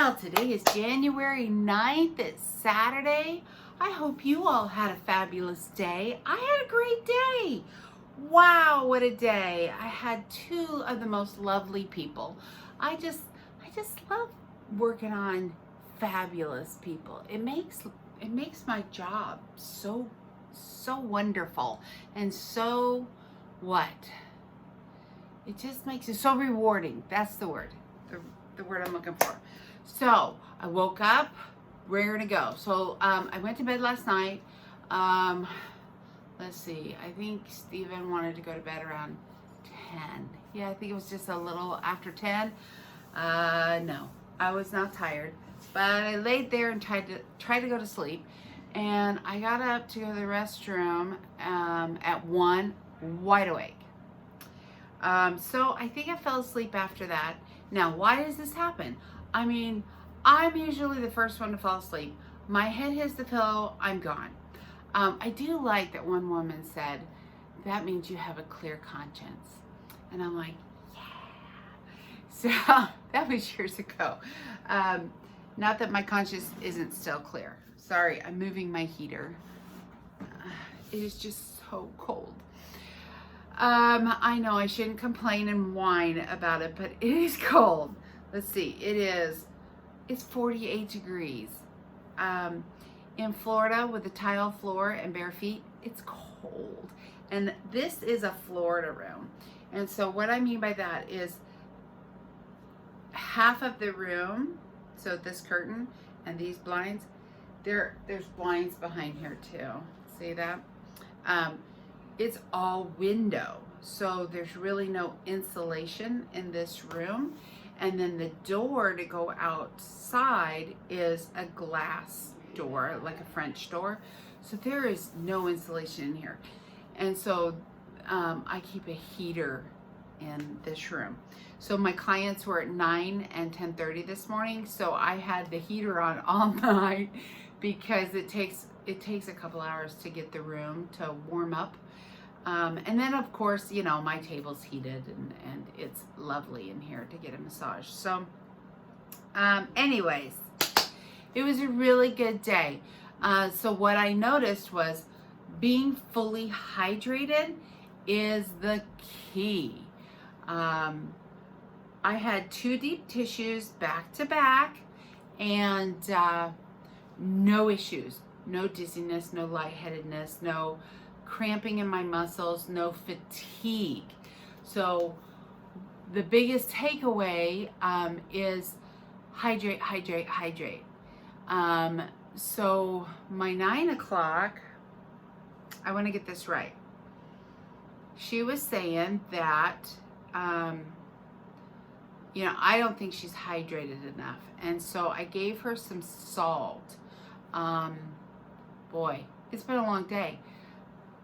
Well, today is January 9th. It's Saturday. I hope you all had a fabulous day. I had a great day. Wow, what a day. I had two of the most lovely people. I just love working on fabulous people. It makes my job so wonderful and so it just makes it so rewarding. That's the word. The word I'm looking for. So I woke up, raring to go. So I went to bed last night. Let's see. I think Steven wanted to go to bed around 10. Yeah, I think it was just a little after 10. No, I was not tired, but I laid there and tried to go to sleep. And I got up to go to the restroom at 1, wide awake. So I think I fell asleep after that. Now, why does this happen? I mean, I'm usually the first one to fall asleep. My head hits the pillow, I'm gone. I do like that one woman said, that means you have a clear conscience. And I'm like, yeah. So that was years ago. Not that my conscience isn't still clear. Sorry, I'm moving my heater. It is just so cold. I know I shouldn't complain and whine about it, but it is cold. Let's see, it's 48 degrees. In Florida with a tile floor and bare feet, it's cold. And this is a Florida room. And so what I mean by that is half of the room, so this curtain and these blinds, there's blinds behind here too. See that? It's all window, so there's really no insulation in this room. And then the door to go outside is a glass door, like a French door. So there is no insulation in here. And so I keep a heater in this room. So my clients were at 9 and 10:30 this morning. So I had the heater on all night because it takes a couple hours to get the room to warm up. And then of course, you know, my table's heated and it's lovely in here to get a massage. So anyways, it was a really good day. So what I noticed was being fully hydrated is the key. I had 2 deep tissues back to back and no issues, no dizziness, no lightheadedness, no cramping in my muscles, no fatigue. So the biggest takeaway is hydrate, hydrate, hydrate. So my 9 o'clock, I want to get this right. She was saying that, you know, I don't think she's hydrated enough. And so I gave her some salt. Boy, it's been a long day.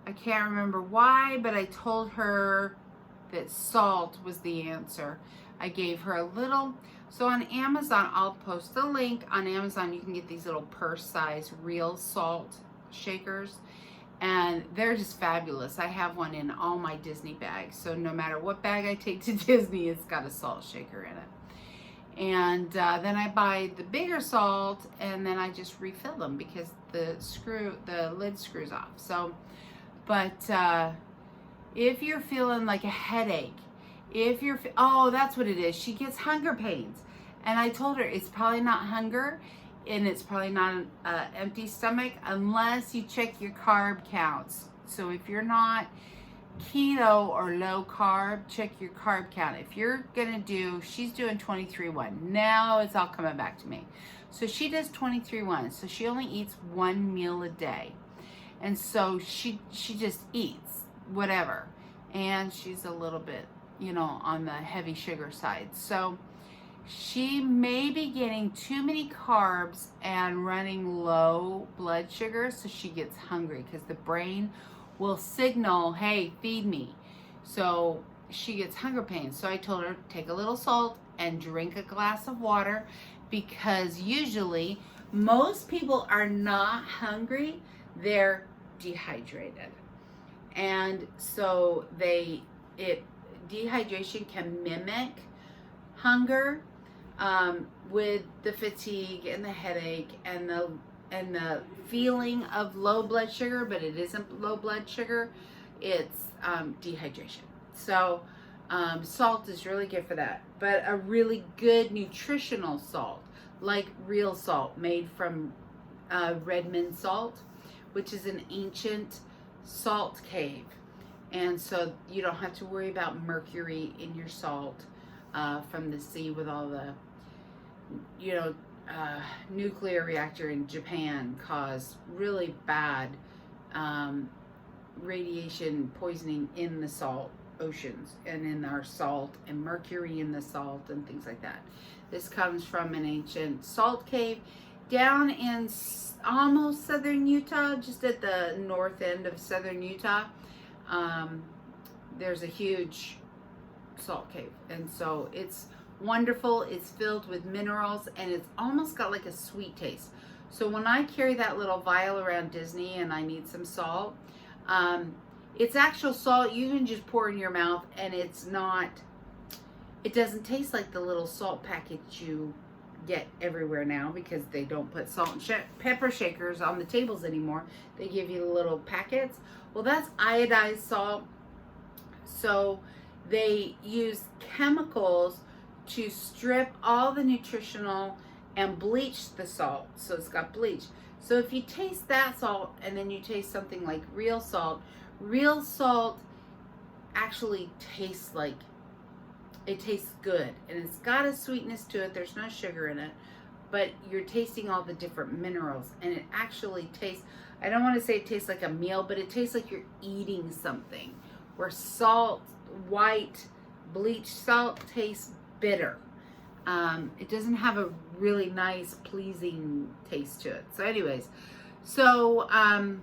I can't remember why, but I told her that salt was the answer. I gave her a little. So on Amazon, I'll post the link. On Amazon, you can get these little purse-size real salt shakers. And they're just fabulous. I have one in all my Disney bags. So no matter what bag I take to Disney, it's got a salt shaker in it. And then I buy the bigger salt and then I just refill them because the lid screws off. So, but if you're feeling like a headache, oh, that's what it is. She gets hunger pains. And I told her it's probably not hunger and it's probably not an empty stomach unless you check your carb counts. So if you're not keto or low carb, check your carb count. If you're gonna she's doing 23-1. Now it's all coming back to me. So she does 23-1. So she only eats 1 meal a day. And so she just eats whatever. And she's a little bit, you know, on the heavy sugar side. So she may be getting too many carbs and running low blood sugar, so she gets hungry because the brain will signal, hey, feed me. So she gets hunger pains. So I told her, take a little salt and drink a glass of water because usually most people are not hungry, they're dehydrated. And so dehydration can mimic hunger, with the fatigue and the headache and the feeling of low blood sugar, but it isn't low blood sugar. It's dehydration. So salt is really good for that. But a really good nutritional salt, like real salt made from Redmond salt, which is an ancient salt cave. And so you don't have to worry about mercury in your salt from the sea with all the, nuclear reactor in Japan caused really bad radiation poisoning in the salt oceans and in our salt, and mercury in the salt and things like that. This comes from an ancient salt cave down in almost southern Utah, just at the north end of southern Utah. There's a huge salt cave, and so it's wonderful. It's filled with minerals, and it's almost got like a sweet taste. So when I carry that little vial around Disney and I need some salt, it's actual salt you can just pour in your mouth, and it doesn't taste like the little salt package you get everywhere now, because they don't put salt and pepper shakers on the tables anymore. They give you the little packets. Well, that's iodized salt. So they use chemicals to strip all the nutritional and bleach the salt. So it's got bleach. So if you taste that salt and then you taste something like real salt actually tastes like, it tastes good, and it's got a sweetness to it. There's no sugar in it, but you're tasting all the different minerals, and it actually tastes, I don't want to say it tastes like a meal, but it tastes like you're eating something, where salt, white bleached salt, tastes bitter. It doesn't have a really nice, pleasing taste to it. So anyways, that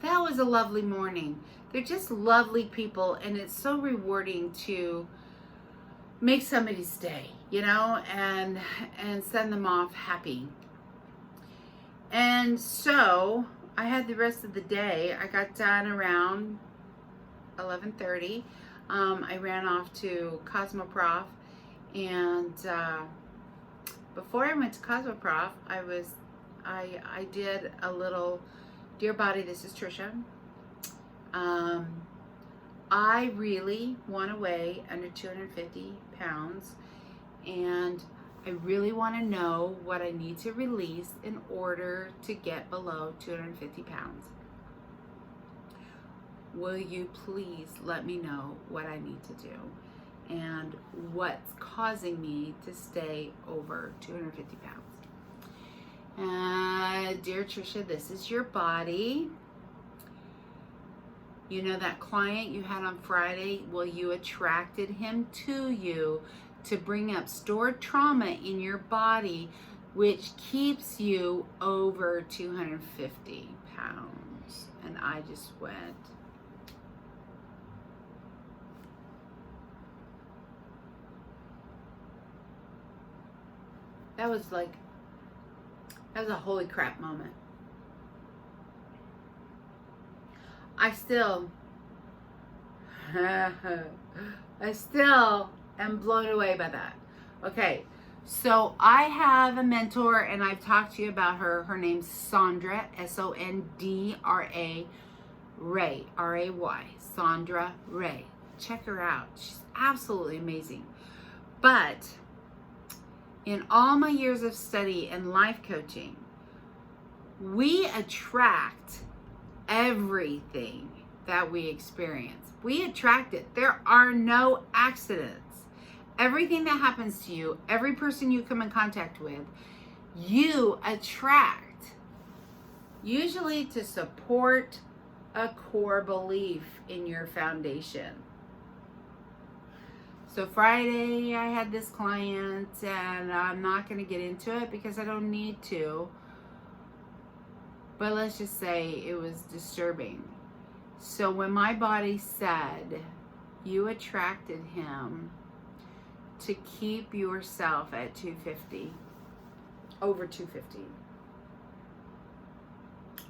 was a lovely morning. They're just lovely people, and it's so rewarding to make somebody stay, and send them off happy. And so I had the rest of the day. I got done around 11:30. I ran off to Cosmoprof, and before I went to Cosmoprof, I did a little Dear Body, this is Trisha. I really want to weigh under 250 pounds, and I really want to know what I need to release in order to get below 250 pounds. Will you please let me know what I need to do and what's causing me to stay over 250 pounds? Dear Trisha, this is your body. You know that client you had on Friday? Well, you attracted him to you to bring up stored trauma in your body, which keeps you over 250 pounds. And I just went, that was a holy crap moment. I still am blown away by that. Okay, so I have a mentor, and I've talked to you about her. Her name's Sondra, Sondra Ray, R-A-Y, Sondra Ray. Check her out. She's absolutely amazing. But in all my years of study and life coaching, we attract everything that we experience. We attract it. There are no accidents. Everything that happens to you, every person you come in contact with, you attract. Usually to support a core belief in your foundation. So Friday I had this client, and I'm not going to get into it because I don't need to. But let's just say it was disturbing. So when my body said, you attracted him to keep yourself at 250, over 250,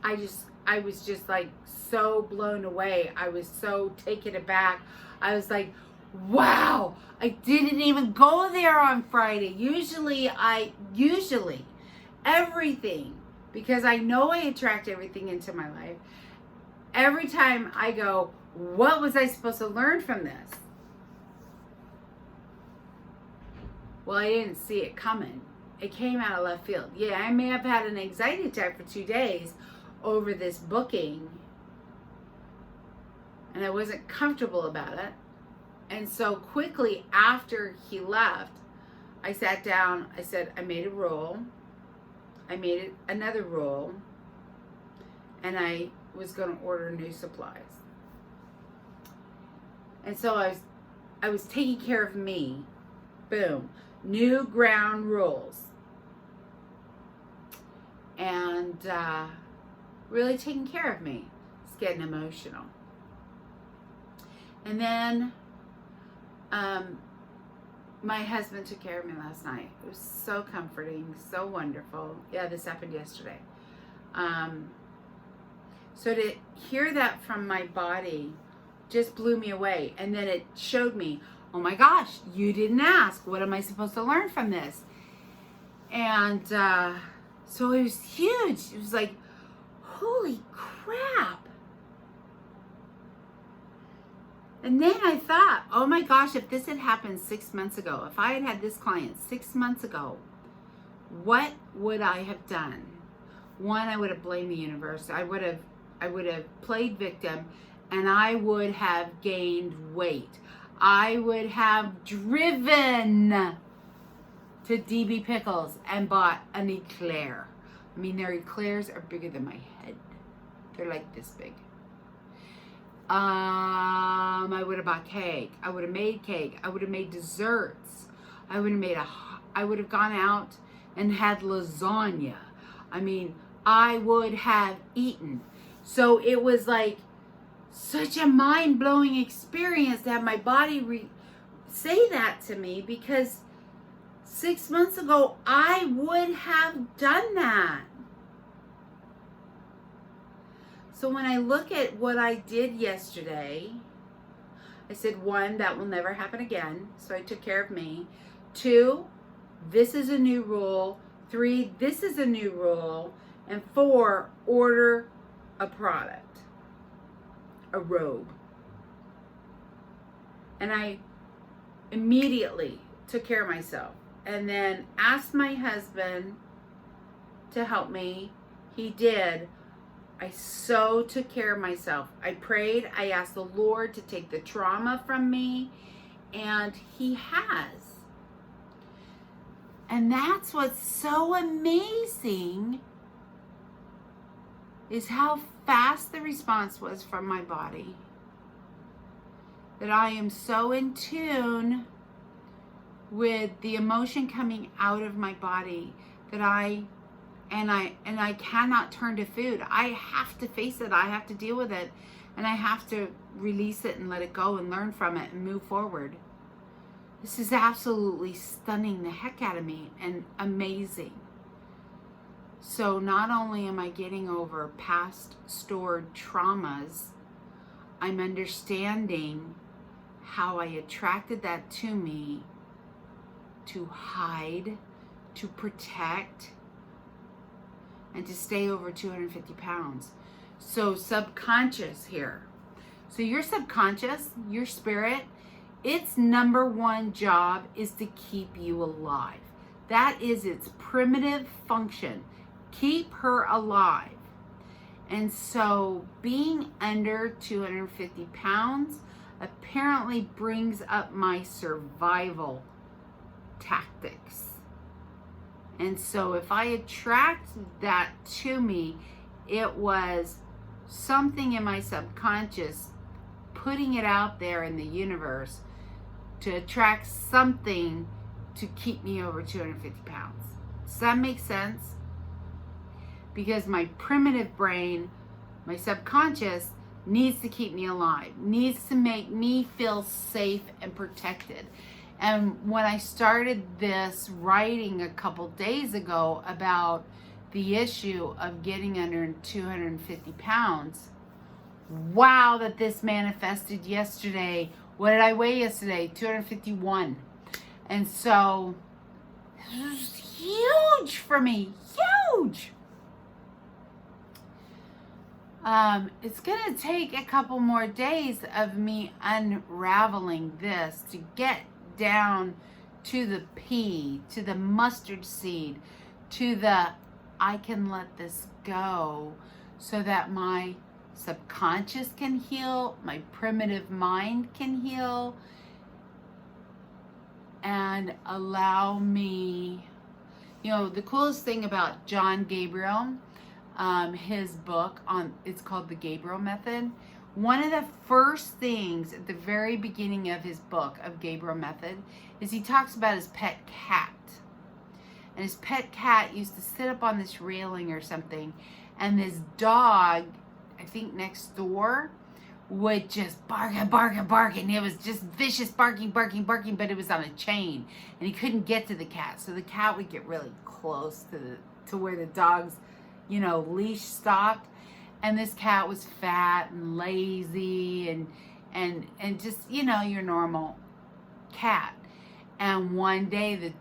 I was just like so blown away. I was so taken aback. I was like, wow, I didn't even go there on Friday. Usually everything, because I know I attract everything into my life. Every time I go, what was I supposed to learn from this? Well, I didn't see it coming. It came out of left field. Yeah, I may have had an anxiety attack for 2 days over this booking, and I wasn't comfortable about it. And so quickly after he left, I sat down. I said, I made a rule. I made it another rule. And I was going to order new supplies. And so I was taking care of me. Boom. New ground rules. And really taking care of me. It's getting emotional. And then my husband took care of me last night. It was so comforting, so wonderful. Yeah, this happened yesterday. So to hear that from my body just blew me away. And then it showed me, oh my gosh, you didn't ask. What am I supposed to learn from this? And so it was huge. It was like, holy crap. And then I thought, oh my gosh, if this had happened 6 months ago, if I had had this client 6 months ago, what would I have done? One, I would have blamed the universe. I would have played victim, and I would have gained weight. I would have driven to DB Pickles and bought an eclair. I mean, their eclairs are bigger than my head. They're like this big. I would have bought cake. I would have made cake. I would have made desserts. I would have gone out and had lasagna. I mean, I would have eaten. So it was like such a mind-blowing experience to have my body say that to me, because 6 months ago, I would have done that. So when I look at what I did yesterday, I said, 1, that will never happen again. So I took care of me. 2, this is a new rule. 3, this is a new rule. And 4, order a product, a robe. And I immediately took care of myself. And then asked my husband to help me. He did. I so took care of myself. I prayed. I asked the Lord to take the trauma from me. And He has. And that's what's so amazing, is how fast the response was from my body. That I am so in tune with the emotion coming out of my body that I cannot turn to food. I have to face it. I have to deal with it. And I have to release it and let it go and learn from it and move forward. This is absolutely stunning the heck out of me and amazing. So not only am I getting over past stored traumas, I'm understanding how I attracted that to me to hide, to protect, and to stay over 250 pounds. So subconscious here. So your subconscious, your spirit, its number one job is to keep you alive. That is its primitive function. Keep her alive. And so being under 250 pounds apparently brings up my survival tactics. And so if I attract that to me, it was something in my subconscious putting it out there in the universe to attract something to keep me over 250 pounds. Does that make sense? Because my primitive brain, my subconscious, needs to keep me alive, needs to make me feel safe and protected. And when I started this writing a couple days ago about the issue of getting under 250 pounds, wow, that this manifested yesterday What did I weigh yesterday? 251. And so this was huge for me. Huge. It's going to take a couple more days of me unraveling this to get down to the pea, to the mustard seed, to the I can let this go so that my subconscious can heal, my primitive mind can heal, and allow me, the coolest thing about John Gabriel, his book it's called The Gabriel Method. One of the first things at the very beginning of his book of Gabriel Method is he talks about his pet cat. And his pet cat used to sit up on this railing or something, and this dog, I think next door, would just bark and bark and bark, and it was just vicious barking, but it was on a chain, and he couldn't get to the cat. So the cat would get really close to where the dog's, leash stopped, and this cat was fat and lazy and just, your normal cat. And one day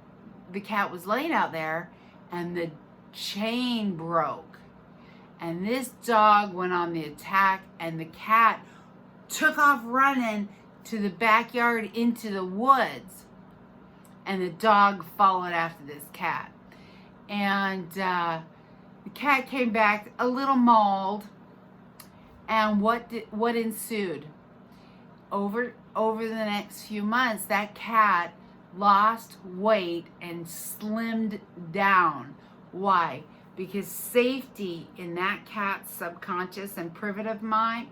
the cat was laying out there, and the chain broke, and this dog went on the attack, and the cat took off running to the backyard into the woods, and the dog followed after this cat. And the cat came back a little mauled, and what ensued? Over the next few months, that cat lost weight and slimmed down. Why? Because safety in that cat's subconscious and primitive mind,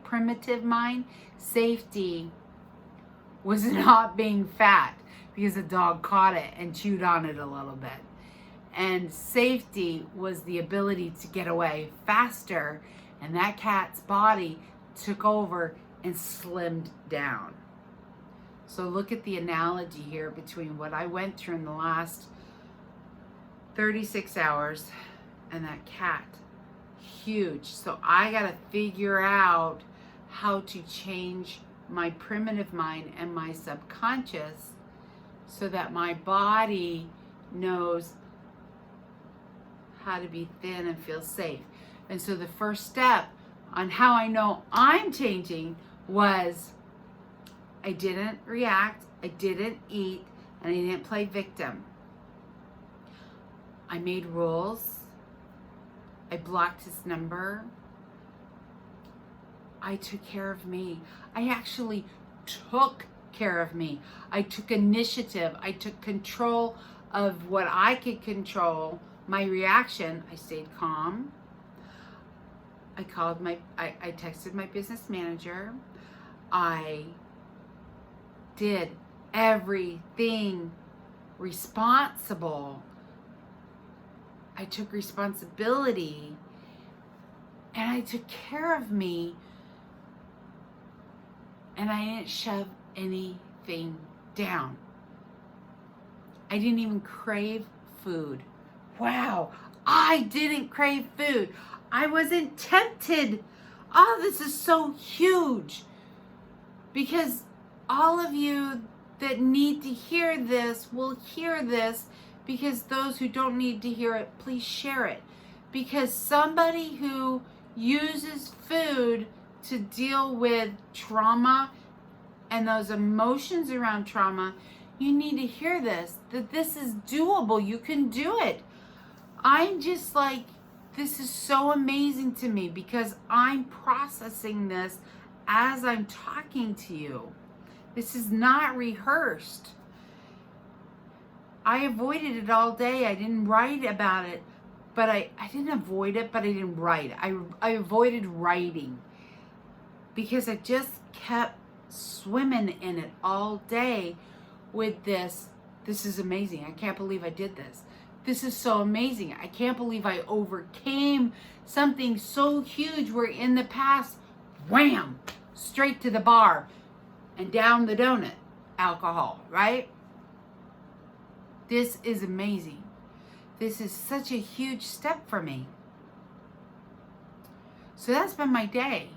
safety was not being fat, because the dog caught it and chewed on it a little bit. And safety was the ability to get away faster, and that cat's body took over and slimmed down. So look at the analogy here between what I went through in the last 36 hours and that cat. Huge. So I got to figure out how to change my primitive mind and my subconscious so that my body knows how to be thin and feel safe. And so the first step on how I know I'm changing was I didn't react, I didn't eat, and I didn't play victim. I made rules. I blocked his number. I took care of me. I actually took care of me. I took initiative. I took control of what I could control. My reaction, I stayed calm. I texted my business manager. I did everything responsible. I took responsibility, and I took care of me, and I didn't shove anything down. I didn't even crave food. Wow, I didn't crave food. I wasn't tempted. Oh, this is so huge. Because all of you that need to hear this will hear this, because those who don't need to hear it, please share it. Because somebody who uses food to deal with trauma and those emotions around trauma, you need to hear this, that this is doable. You can do it. I'm just like, this is so amazing to me because I'm processing this as I'm talking to you. This is not rehearsed. I avoided it all day. I didn't write about it, but I didn't avoid it, but I didn't write. I avoided writing because I just kept swimming in it all day with this. This is amazing. I can't believe I did this. This is so amazing. I can't believe I overcame something so huge where in the past, wham, straight to the bar and down the donut, alcohol, right? This is amazing. This is such a huge step for me. So that's been my day.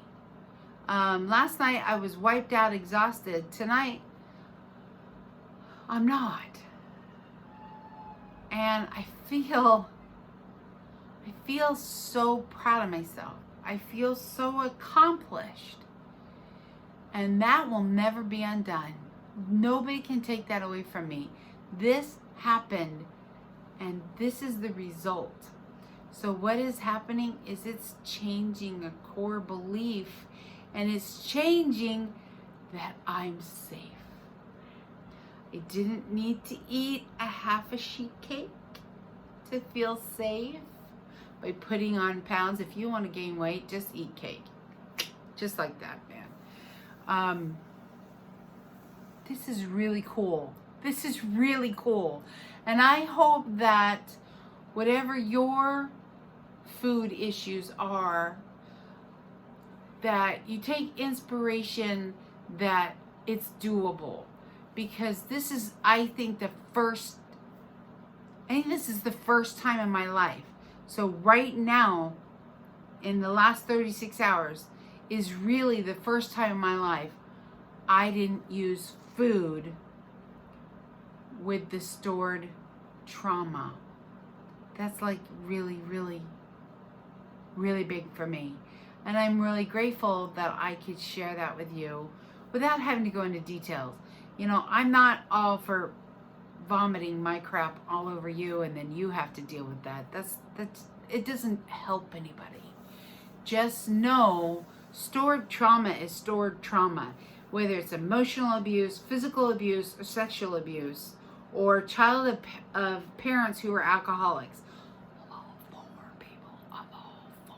Last night I was wiped out, exhausted. Tonight, I'm not. And I feel so proud of myself. I feel so accomplished. And that will never be undone. Nobody can take that away from me. This happened, and this is the result. So what is happening is it's changing a core belief, and it's changing that I'm safe. I didn't need to eat a half a sheet cake to feel safe by putting on pounds. If you want to gain weight, just eat cake. Just like that, man. This is really cool. This is really cool. And I hope that whatever your food issues are, that you take inspiration that it's doable. Because this is, I think this is the first time in my life. So right now, in the last 36 hours, is really the first time in my life I didn't use food with the stored trauma. That's like really, really, really big for me. And I'm really grateful that I could share that with you without having to go into details. You know, I'm not all for vomiting my crap all over you and then you have to deal with that. That's it doesn't help anybody. Just know stored trauma is stored trauma. Whether it's emotional abuse, physical abuse, or sexual abuse, or child of parents who are alcoholics. I'm all for, people. I'm all for.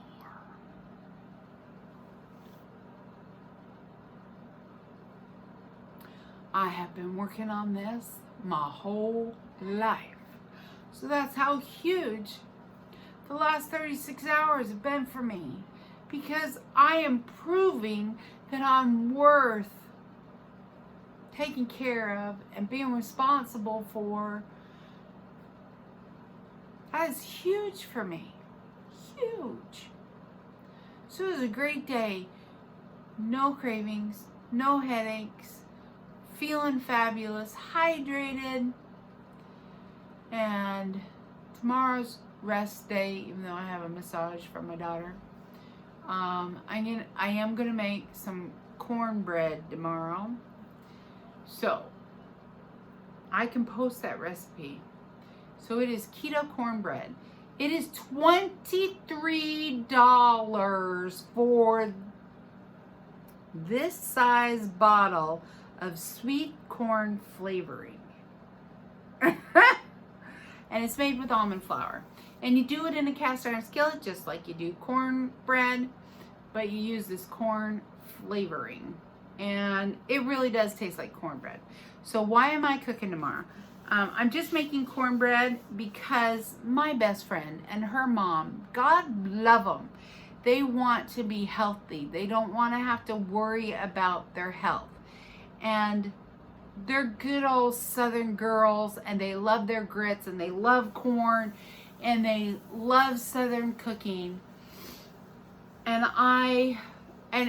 I have been working on this my whole life. So that's how huge the last 36 hours have been for me. Because I am proving that I'm worth taking care of and being responsible for. That is huge for me. Huge. So it was a great day. No cravings, no headaches, feeling fabulous, hydrated. And tomorrow's rest day, even though I have a massage from my daughter. I am gonna make some cornbread tomorrow. So I can post that recipe. So it is keto cornbread. It is $23 for this size bottle of sweet corn flavoring. And it's made with almond flour. And you do it in a cast iron skillet just like you do cornbread, but you use this corn flavoring. And it really does taste like cornbread. So why am I cooking tomorrow? I'm just making cornbread because my best friend and her mom, God love them, they want to be healthy. They don't want to have to worry about their health. And they're good old Southern girls, and they love their grits, and they love corn, and they love Southern cooking. And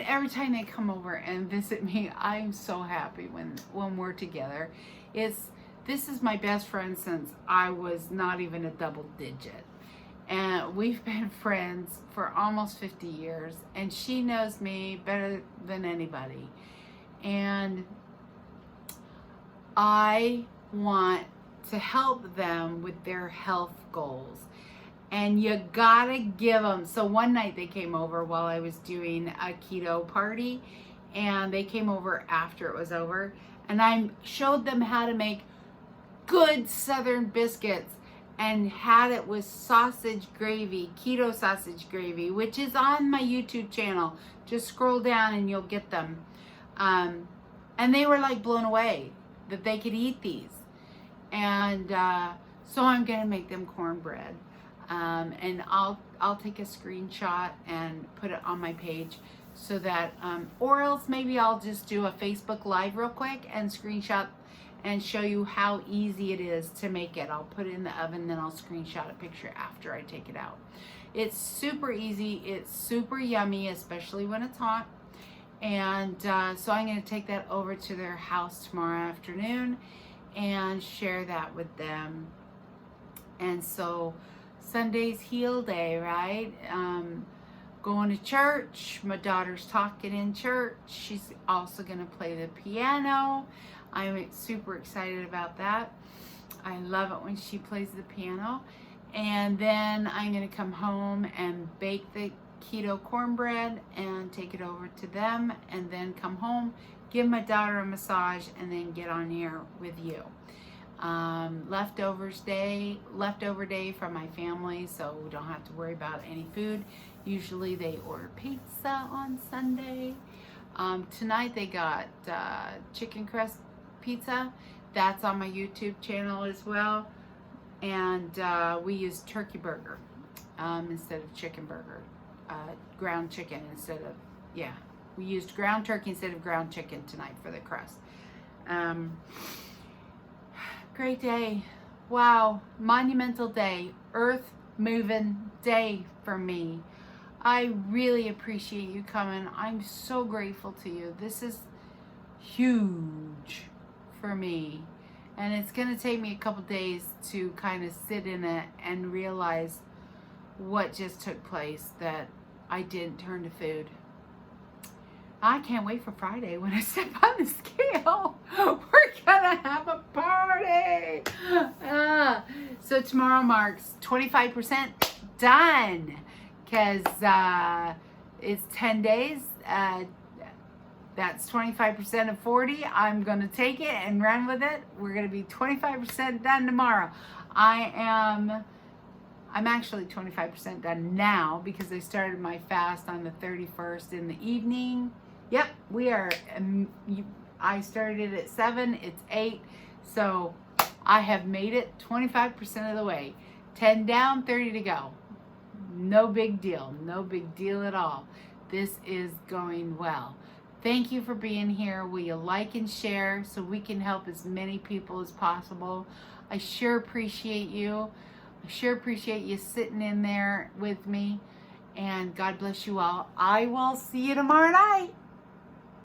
every time they come over and visit me, I'm so happy when we're together. This is my best friend since I was not even a double digit. And we've been friends for almost 50 years, and she knows me better than anybody. And I want to help them with their health goals. And you gotta give them. So one night they came over while I was doing a keto party, and they came over after it was over, and I showed them how to make good Southern biscuits and had it with sausage gravy, keto sausage gravy, which is on my YouTube channel. Just scroll down and you'll get them. And they were like blown away that they could eat these. And so I'm gonna make them cornbread. And I'll take a screenshot and put it on my page so that, or else maybe I'll just do a Facebook Live real quick and screenshot and show you how easy it is to make it. I'll put it in the oven, then I'll screenshot a picture after I take it out. It's super easy, it's super yummy, especially when it's hot. And so I'm going to take that over to their house tomorrow afternoon and share that with them. And so Sunday's heel day, right? Going to church. My daughter's talking in church. She's also going to play the piano. I'm super excited about that. I love it when she plays the piano. And then I'm going to come home and bake the keto cornbread and take it over to them, and then come home, give my daughter a massage, and then get on here with you. Leftover day from my family, so we don't have to worry about any food. Usually they order pizza on Sunday. Tonight they got chicken crust pizza. That's on my YouTube channel as well. And we used turkey burger instead of chicken burger. Ground chicken instead of, we used ground turkey instead of ground chicken tonight for the crust. Great day. Wow. Monumental day. Earth moving day for me. I really appreciate you coming. I'm so grateful to you. This is huge for me. And it's going to take me a couple days to kind of sit in it and realize what just took place, that I didn't turn to food. I can't wait for Friday when I step on the scale. We're gonna have a party. So tomorrow marks 25% done, because it's 10 days. That's 25% of 40. I'm gonna take it and run with it. We're gonna be 25% done tomorrow. I'm actually 25% done now because I started my fast on the 31st in the evening. Yep, we are, I started at 7, it's 8, so I have made it 25% of the way. 10 down, 30 to go. No big deal, no big deal at all. This is going well. Thank you for being here. Will you like and share so we can help as many people as possible? I sure appreciate you. I sure appreciate you sitting in there with me. And God bless you all. I will see you tomorrow night.